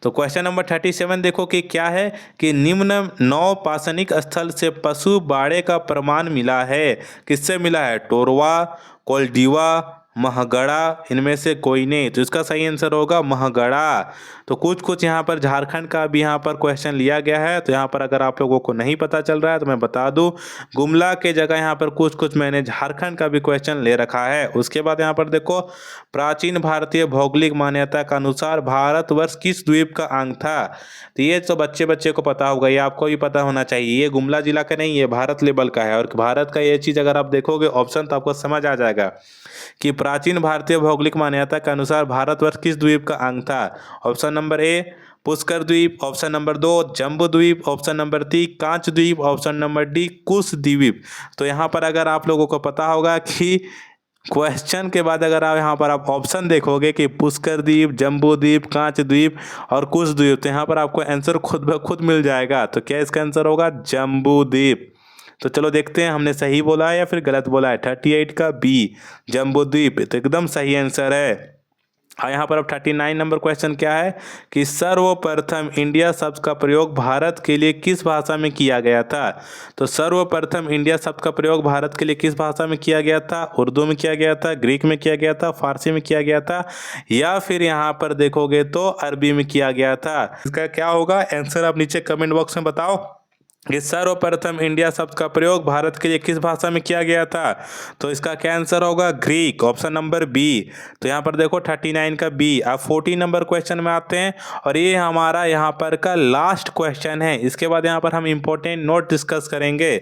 तो क्वेश्चन नंबर 37 देखो कि क्या है कि निम्न 9 पाषाणिक स्थल से पशु बाड़े का प्रमाण मिला है। किससे मिला है? टोरवा, कोल्डिवा, महगड़ा, इनमें से कोई नहीं। तो इसका सही आंसर होगा महगड़ा। तो कुछ यहाँ पर झारखंड का भी यहाँ पर क्वेश्चन लिया गया है। तो यहाँ पर अगर आप लोगों को नहीं पता चल रहा है तो मैं बता दूं, गुमला के जगह यहाँ पर कुछ मैंने झारखंड का भी क्वेश्चन ले रखा है। उसके बाद यहाँ पर देखो प्राचीन भारतीय भौगोलिक मान्यता के अनुसार भारतवर्ष किस द्वीप का अंग था? तो ये तो बच्चे को पता होगा, ये आपको भी पता होना चाहिए। ये गुमला जिला का नहीं, ये भारत लेवल का है। और भारत का ये चीज़ अगर आप देखोगे ऑप्शन तो आपको समझ आ जाएगा कि प्राचीन भारतीय भौगोलिक मान्यता के अनुसार भारतवर्ष किस द्वीप का अंग था। ऑप्शन नंबर ए पुष्कर द्वीप, ऑप्शन नंबर 2 जम्बू द्वीप, ऑप्शन नंबर 3 कांच द्वीप, ऑप्शन नंबर डी कुश द्वीप। तो यहाँ पर अगर आप लोगों को पता होगा कि क्वेश्चन के बाद अगर आप यहाँ पर आप ऑप्शन देखोगे कि पुष्कर द्वीप, जम्बू द्वीप, कांच द्वीप और कुश द्वीप, तो यहाँ पर आपको आंसर खुद ब खुद मिल जाएगा। तो क्या इसका आंसर होगा? जम्बू द्वीप। तो चलो देखते हैं हमने सही बोला है या फिर गलत बोला है। 38 का बी जम्बूद्वीप तो एकदम सही आंसर है। यहाँ पर अब 39 नंबर क्वेश्चन क्या है कि सर्वप्रथम इंडिया शब्द का प्रयोग भारत के लिए किस भाषा में किया गया था? तो सर्वप्रथम इंडिया शब्द का प्रयोग भारत के लिए किस भाषा में किया गया था? उर्दू में किया गया था, ग्रीक में किया गया था, फारसी में किया गया था, या फिर यहाँ पर देखोगे तो अरबी में किया गया था। इसका क्या होगा आंसर आप नीचे कमेंट बॉक्स में बताओ कि सर्वप्रथम इंडिया शब्द का प्रयोग भारत के लिए किस भाषा में किया गया था? तो इसका क्या आंसर होगा? Greek, option number B. तो यहाँ पर देखो 39 का बी। अब 40 नंबर क्वेश्चन में आते हैं और ये हमारा यहाँ पर का लास्ट क्वेश्चन है। इसके बाद यहाँ पर हम इंपॉर्टेंट नोट डिस्कस करेंगे।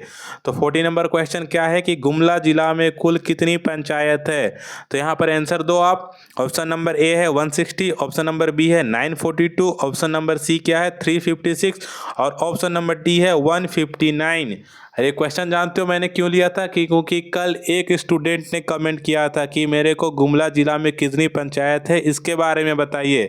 तो 40 नंबर क्वेश्चन क्या है कि गुमला जिला में कुल कितनी पंचायत है? तो यहाँ पर आंसर दो आप। ऑप्शन नंबर ए है 160, ऑप्शन नंबर बी है 942, ऑप्शन नंबर सी क्या है 356 और ऑप्शन नंबर डी है 159। अरे क्वेश्चन जानते हो मैंने क्यों लिया था कि क्योंकि कल एक स्टूडेंट ने कमेंट किया था कि मेरे को गुमला जिला में कितनी पंचायत है इसके बारे में बताइए,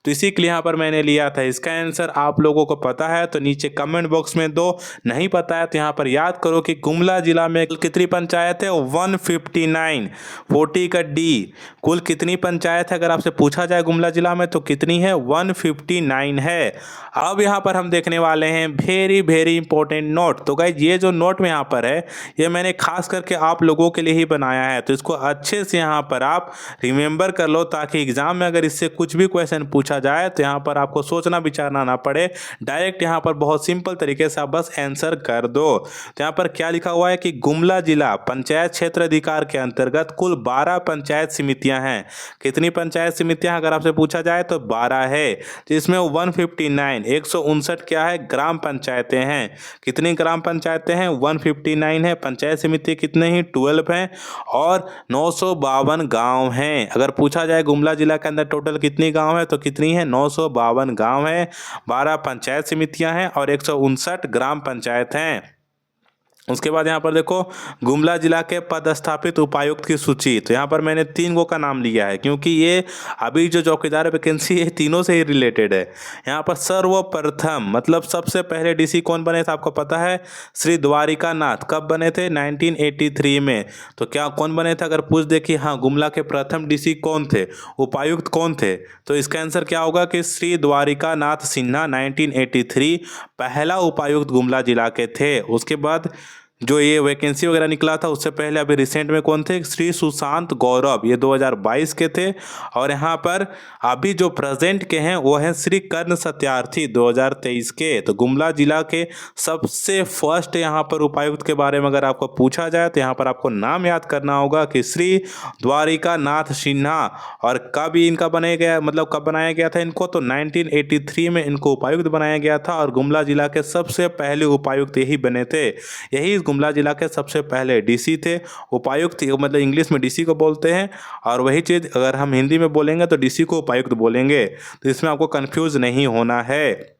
तो इसी के लिए यहाँ पर मैंने लिया था। इसका आंसर आप लोगों को पता है तो नीचे कमेंट बॉक्स में दो, नहीं पता है तो यहाँ पर याद करो कि गुमला जिला में कितनी पंचायत है 159। 40 का डी कुल कितनी पंचायत है अगर आपसे पूछा जाए गुमला जिला में तो कितनी है 159 है। अब यहाँ पर हम देखने वाले हैं वेरी इंपॉर्टेंट नोट। तो गाइस ये जो नोट में यहाँ पर है ये मैंने खास करके आप लोगों के लिए ही बनाया है, तो इसको अच्छे से यहाँ पर आप रिमेंबर कर लो ताकि एग्जाम में अगर इससे कुछ भी क्वेश्चन पूछा जाए तो यहाँ पर आपको सोचना विचारना ना पड़े, डायरेक्ट यहाँ पर बहुत सिंपल तरीके से आप बस आंसर कर दो। तो यहाँ पर क्या लिखा हुआ है कि गुमला जिला पंचायत क्षेत्र अधिकार के अंतर्गत कुल 12 पंचायत समितियां हैं। कितनी पंचायत समितियां अगर आपसे पूछा जाए तो 12 है, जिसमें 159 क्या है ग्राम पंचायतें हैं। कितनी ग्राम पंचायतें हैं 159 है। पंचायत समिति कितने ही 12 हैं और 952 गांव हैं। अगर पूछा जाए गुमला जिला के अंदर टोटल कितनी गांव है तो कितनी है 952 गांव है, 12 पंचायत समितियां हैं और 159 ग्राम पंचायत हैं। उसके बाद यहाँ पर देखो गुमला जिला के पदस्थापित उपायुक्त की सूची। तो यहाँ पर मैंने 3 गो का नाम लिया है क्योंकि ये अभी जो चौकीदार वैकेंसी है तीनों से ही रिलेटेड है। यहाँ पर सर्वप्रथम मतलब सबसे पहले डीसी कौन बने थे आपको पता है? श्री द्वारिका नाथ। कब बने थे? 1983 में। तो क्या कौन बने थे अगर पूछ दे कि हाँ गुमला के प्रथम डीसी कौन थे, उपायुक्त कौन थे, तो इसका आंसर क्या होगा कि श्री द्वारिका नाथ सिन्हा 1983 पहला उपायुक्त गुमला जिला के थे। उसके बाद जो ये वैकेंसी वगैरह निकला था उससे पहले अभी रिसेंट में कौन थे, श्री सुशांत गौरव, ये 2022 के थे। और यहाँ पर अभी जो प्रेजेंट के हैं वो हैं श्री कर्ण सत्यार्थी 2023 के। तो गुमला जिला के सबसे फर्स्ट यहाँ पर उपायुक्त के बारे में अगर आपको पूछा जाए तो यहाँ पर आपको नाम याद करना होगा कि श्री द्वारिका नाथ सिन्हा। और कब इनका बनाया गया, मतलब कब बनाया गया था इनको, तो 1983 में इनको उपायुक्त बनाया गया था। और गुमला जिला के सबसे पहले उपायुक्त यही बने थे। यही गुमला जिला के सबसे पहले डीसी थे। उपायुक्त मतलब इंग्लिश में डीसी को बोलते हैं, और वही चीज़ अगर हम हिंदी में बोलेंगे तो डीसी को उपायुक्त बोलेंगे। तो इसमें आपको कंफ्यूज नहीं होना है।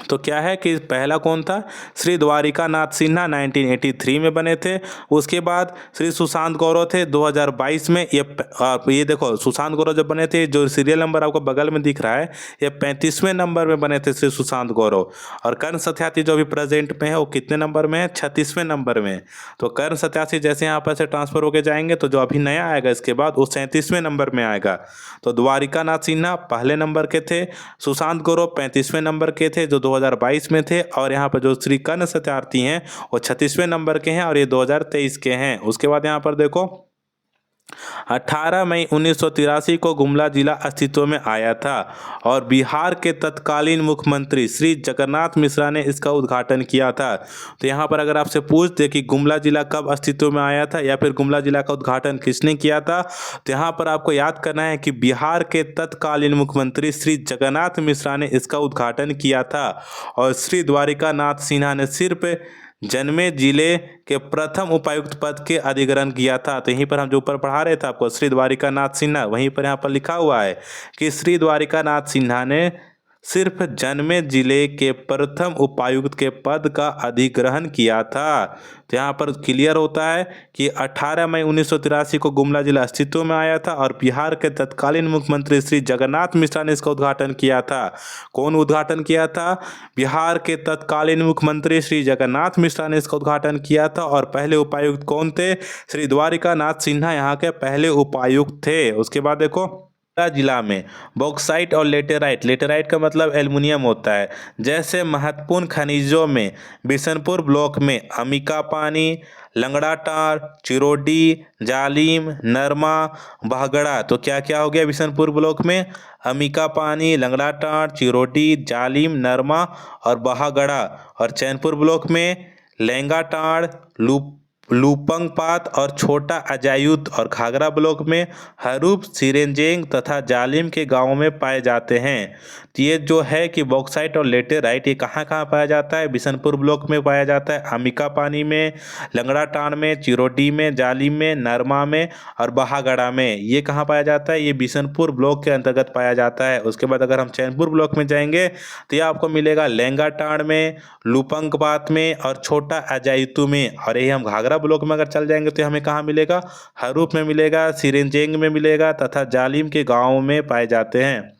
तो क्या है कि पहला कौन था, श्री द्वारिका नाथ सिन्हा 1983 में बने थे। उसके बाद श्री सुशांत गौरव थे 2022 में। ये देखो सुशांत गौरव जब बने थे, जो सीरियल नंबर आपको बगल में दिख रहा है, ये 35वें नंबर में बने थे श्री सुशांत गौरव। और कर्ण सत्यार्थी जो अभी प्रेजेंट में है वो कितने नंबर में है, 36वें नंबर में। तो कर्ण सत्यार्थी जैसे यहाँ पर से ट्रांसफर होकर जाएंगे तो जो अभी नया आएगा इसके बाद वो 37वें नंबर में आएगा। तो द्वारिका नाथ सिन्हा पहले नंबर के थे, सुशांत गौरव 35वें नंबर के थे जो 2022 में थे। और यहाँ पर जो श्री कर्ण सत्यार्थी हैं वो 36वें नंबर के हैं और ये 2023 के हैं। उसके बाद यहाँ पर देखो 18 मई 1983 को गुमला जिला अस्तित्व में आया था और बिहार के तत्कालीन मुख्यमंत्री श्री जगन्नाथ मिश्रा ने इसका उद्घाटन किया था। तो यहाँ पर अगर आपसे पूछ दे कि गुमला जिला कब अस्तित्व में आया था या फिर गुमला जिला का उद्घाटन किसने किया था, तो यहाँ पर आपको याद करना है कि बिहार के तत्कालीन मुख्यमंत्री श्री जगन्नाथ मिश्रा ने इसका उद्घाटन किया था। और श्री द्वारिका नाथ सिन्हा ने सिर्फ जन्मे जिले के प्रथम उपायुक्त पद के अधिग्रहण किया था। तो यहीं पर हम जो ऊपर पढ़ा रहे थे आपको श्री द्वारिका नाथ सिन्हा, वहीं पर यहाँ पर लिखा हुआ है कि श्री द्वारिका नाथ सिन्हा ने सिर्फ जन्मे जिले के प्रथम उपायुक्त के पद का अधिग्रहण किया था। तो यहाँ पर क्लियर होता है कि 18 मई 1983 को गुमला जिला अस्तित्व में आया था और बिहार के तत्कालीन मुख्यमंत्री श्री जगन्नाथ मिश्रा ने इसका उद्घाटन किया था। कौन उद्घाटन किया था, बिहार के तत्कालीन मुख्यमंत्री श्री जगन्नाथ मिश्रा ने इसका उद्घाटन किया था। और पहले उपायुक्त कौन थे, श्री द्वारिका नाथ सिन्हा यहाँ के पहले उपायुक्त थे। उसके बाद देखो जिला में बॉक्साइट और लेटेराइट, लेटेराइट का मतलब एल्युमिनियम होता है, जैसे महत्वपूर्ण खनिजों में बिशनपुर ब्लॉक में अमिकापानी, लंगड़ाटार, चिरोडी, जालिम, नरमा, बहगड़ा। तो क्या क्या हो गया बिशनपुर ब्लॉक में, अमिकापानी, लंगड़ाटार, चिरोडी, जालिम, नरमा और बहागड़ा। और चैनपुर ब्लॉक में लेंगाटाड़, लूपंगपात और छोटा अजायुत। और घाघरा ब्लॉक में हरूप, सिरेंजेंग तथा जालिम के गांवों में पाए जाते हैं। तो ये जो है कि बॉक्साइट और लेटेराइट ये कहाँ कहाँ पाया जाता है, बिशनपुर ब्लॉक में पाया जाता है, अमिकापानी में, लंगड़ाटाड़ में, चिरोडी में, जालिम में, नरमा में और बहागड़ा में। ये कहाँ पाया जाता है, ये बिशनपुर ब्लॉक के अंतर्गत पाया जाता है। उसके बाद अगर हम चैनपुर ब्लॉक में जाएंगे तो ये आपको मिलेगा लेंगाटाड़ में, लूपंगपात में और छोटा अजायुतु में। और यही हम घाघरा ब्लॉक में अगर चल जाएंगे तो हमें कहाँ मिलेगा, हरूप में मिलेगा, सिरेंजेंग में मिलेगा तथा जालिम के गांवों में पाए जाते हैं।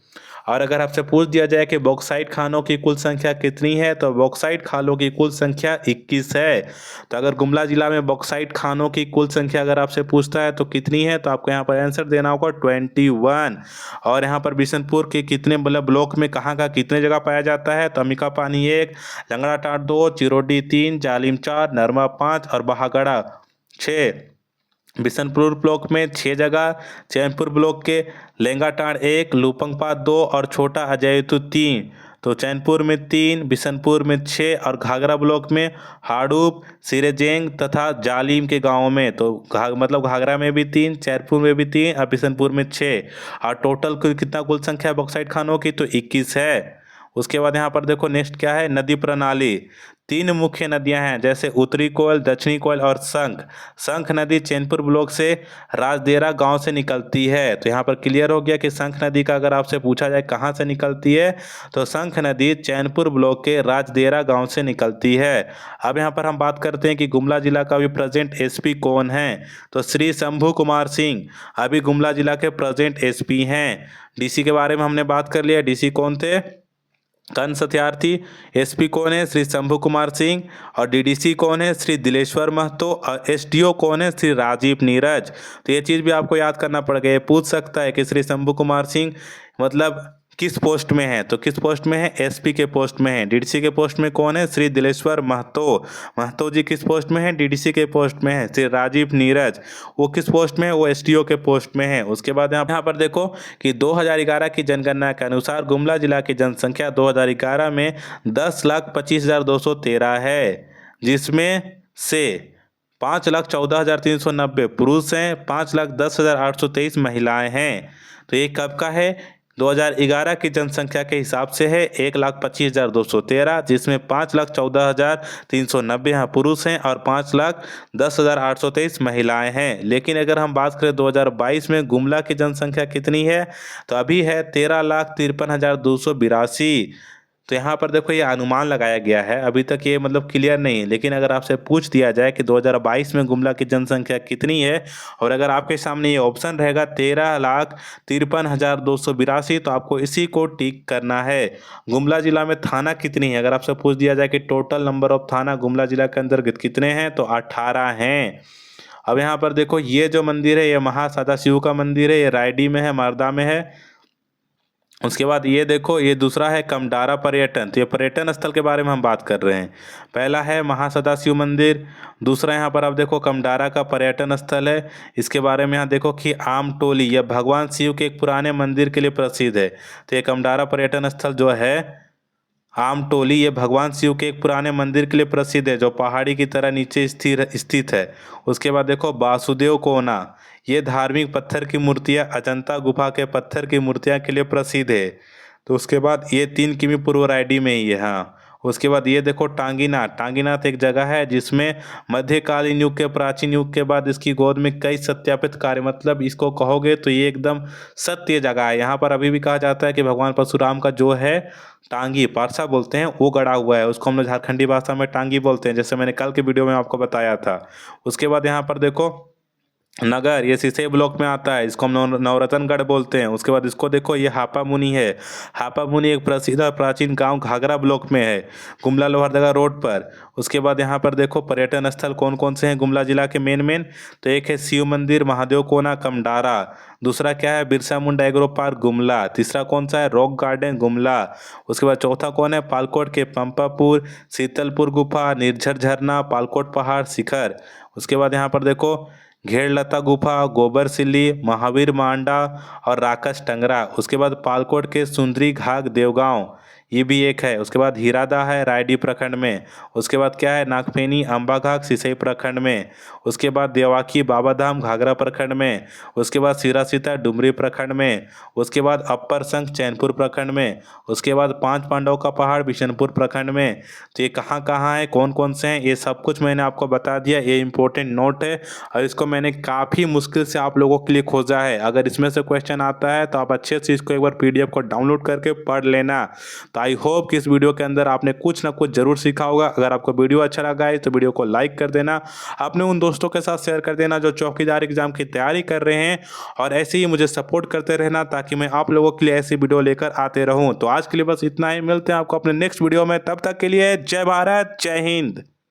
और अगर आपसे पूछ दिया जाए कि बॉक्साइट खानों की कुल संख्या कितनी है, तो बॉक्साइट खानों की कुल संख्या 21 है। तो अगर गुमला जिला में बॉक्साइट खानों की कुल संख्या अगर आपसे पूछता है तो कितनी है, तो आपको यहाँ पर आंसर देना होगा 21। और यहाँ पर बिशनपुर के कितने मतलब ब्लॉक में कहाँ का कितने जगह पाया जाता है, तो अमिकापानी 1, लंगड़ाटाड़ 2, चिरोडी 3, जालिम 4, नरमा 5 और बहागड़ा 6। बिशनपुर ब्लॉक में 6 जगह, चैनपुर ब्लॉक के लेंगाटाड़ 1, लूपंगपात 2 और छोटा अजायुतु 3। तो चैनपुर में 3, बिशनपुर में 6 और घाघरा ब्लॉक में हाड़ूप, सिरेजेंग तथा जालिम के गांवों में। तो मतलब घाघरा में भी 3, चैनपुर में भी 3 और बिशनपुर में 6। और टोटल कितना कुल संख्या बॉक्साइट खानों की, तो 21 है। उसके बाद यहाँ पर देखो नेक्स्ट क्या है, नदी प्रणाली। 3 मुख्य नदियां हैं, जैसे उत्तरी कोयल, दक्षिणी कोयल और शंख। शंख नदी चैनपुर ब्लॉक से राजदेरा गांव से निकलती है। तो यहाँ पर क्लियर हो गया कि शंख नदी का अगर आपसे पूछा जाए कहाँ से निकलती है, तो शंख नदी चैनपुर ब्लॉक के राजदेरा गांव से निकलती है। अब यहाँ पर हम बात करते हैं कि गुमला जिला का अभी प्रेजेंट एसपी कौन है, तो श्री शंभू कुमार सिंह अभी गुमला जिला के प्रेजेंट एसपी हैं। डीसी के बारे में हमने बात कर लिया, डीसी कौन थे, कर्ण सत्यार्थी। एसपी कौन है, श्री शंभू कुमार सिंह। और डीडीसी कौन है, श्री दिलेश्वर महतो। और एसडीओ कौन है, श्री राजीव नीरज। तो ये चीज़ भी आपको याद करना पड़ेगा। ये पूछ सकता है कि श्री शंभू कुमार सिंह मतलब किस पोस्ट में है? तो किस पोस्ट में है? एसपी के पोस्ट में है। डीडीसी के पोस्ट में कौन है? श्री दिलेश्वर महतो। महतो जी किस पोस्ट में है? डीडीसी के पोस्ट में है। श्री राजीव नीरज, वो किस पोस्ट में है? वो एसटीओ के पोस्ट में है। उसके बाद यहाँ पर देखो कि 2011 की जनगणना के अनुसार गुमला जिला की जनसंख्या 2011 में 10,25,213 है, जिसमें से 5,14,390 पुरुष हैं, 5,10,823 महिलाएं हैं। तो ये कब का है? 2011 की जनसंख्या के हिसाब से है 1,25,213, जिसमें 5,14,390 यहाँ पुरुष हैं और 5,10,823 महिलाएं हैं। लेकिन अगर हम बात करें 2022 में गुमला की जनसंख्या कितनी है, तो अभी है 13,53,282। तो यहाँ पर देखो ये अनुमान लगाया गया है, अभी तक ये मतलब क्लियर नहीं है। लेकिन अगर आपसे पूछ दिया जाए कि 2022 में गुमला की जनसंख्या कितनी है, और अगर आपके सामने ये ऑप्शन रहेगा 13,53,282, तो आपको इसी को टिक करना है। गुमला जिला में थाना कितनी है? अगर आपसे पूछ दिया जाए कि टोटल नंबर ऑफ थाना गुमला जिला के अंतर्गत कितने हैं, तो 18 हैं। अब यहाँ पर देखो ये जो मंदिर है, ये महासदाशिव का मंदिर है, ये रायडी में है, मारदा में है। उसके बाद ये देखो, ये दूसरा है कमडारा पर्यटन। तो ये पर्यटन स्थल के बारे में हम बात कर रहे हैं। पहला है महासदाशिव मंदिर, दूसरा यहाँ पर आप देखो कमडारा का पर्यटन स्थल है। इसके बारे में यहाँ देखो कि आमटोली, यह भगवान शिव के एक पुराने मंदिर के लिए प्रसिद्ध है। तो ये कमडारा पर्यटन स्थल जो है आमटोली, ये भगवान शिव के एक पुराने मंदिर के लिए प्रसिद्ध है, जो पहाड़ी की तरह नीचे स्थित है। उसके बाद देखो वासुदेव कोना, ये धार्मिक पत्थर की मूर्तियाँ अजंता गुफा के पत्थर की मूर्तियाँ के लिए प्रसिद्ध है। तो उसके बाद ये 3 किमी पूर्व रायडी में ही है। हाँ, उसके बाद ये देखो टांगीनाथ। टांगीनाथ एक जगह है जिसमें मध्यकालीन युग के, प्राचीन युग के बाद इसकी गोद में कई सत्यापित कार्य, मतलब इसको कहोगे तो ये एकदम सत्य जगह है। यहाँ पर अभी भी कहा जाता है कि भगवान परशुराम का जो है टांगी, पारसा बोलते हैं, वो गड़ा हुआ है। उसको हम लोग झारखंडी भाषा में टांगी बोलते हैं, जैसे मैंने कल के वीडियो में आपको बताया था। उसके बाद यहाँ पर देखो नगर, ये सिसई ब्लॉक में आता है, इसको हम नवरत्नगढ़ बोलते हैं। उसके बाद इसको देखो, ये हापा मुनि है। हापा मुनि एक प्रसिद्ध प्राचीन गांव घाघरा ब्लॉक में है, गुमला लोहरदगा रोड पर। उसके बाद यहाँ पर देखो पर्यटन स्थल कौन कौन से हैं गुमला जिला के मेन। तो एक है शिव मंदिर महादेव कोना कमडारा, दूसरा क्या है बिरसा मुंडा एग्रो पार्क गुमला, तीसरा कौन सा है रॉक गार्डन गुमला। उसके बाद चौथा कौन है पालकोट के पंपापुर, शीतलपुर गुफा, निर्झर झरना, पालकोट पहाड़ शिखर। उसके बाद यहाँ पर देखो घेरलता गुफा, गोबर सिल्ली, महावीर मांडा और राकस टंगरा। उसके बाद पालकोट के सुंदरी घाग देवगांव, ये भी एक है। उसके बाद हीरादा है रायडी प्रखंड में। उसके बाद क्या है नागफेनी अम्बा घाग सिसई प्रखंड में। उसके बाद देवाकी बाबाधाम घाघरा प्रखंड में। उसके बाद सिरासीता डुमरी प्रखंड में। उसके बाद अपर संख चैनपुर प्रखंड में। उसके बाद 5 पांडव का पहाड़ बिशनपुर प्रखंड में। तो ये कहाँ कहाँ है, कौन कौन से हैं, ये सब कुछ मैंने आपको बता दिया। ये इंपॉर्टेंट नोट है और इसको मैंने काफ़ी मुश्किल से आप लोगों के लिए खोजा है। अगर इसमें से क्वेश्चन आता है तो आप अच्छे से इसको एक बार PDF को डाउनलोड करके पढ़ लेना। तो आई होप कि इस वीडियो के अंदर आपने कुछ ना कुछ जरूर सीखा होगा। अगर आपको वीडियो अच्छा लगा है तो वीडियो को लाइक कर देना, अपने उन दोस्तों के साथ शेयर कर देना जो चौकीदार एग्जाम की तैयारी कर रहे हैं, और ऐसे ही मुझे सपोर्ट करते रहना ताकि मैं आप लोगों के लिए ऐसी वीडियो लेकर आते रहूं। तो आज के लिए बस इतना ही, मिलते हैं आपको अपने नेक्स्ट वीडियो में। तब तक के लिए जय भारत, जय हिंद।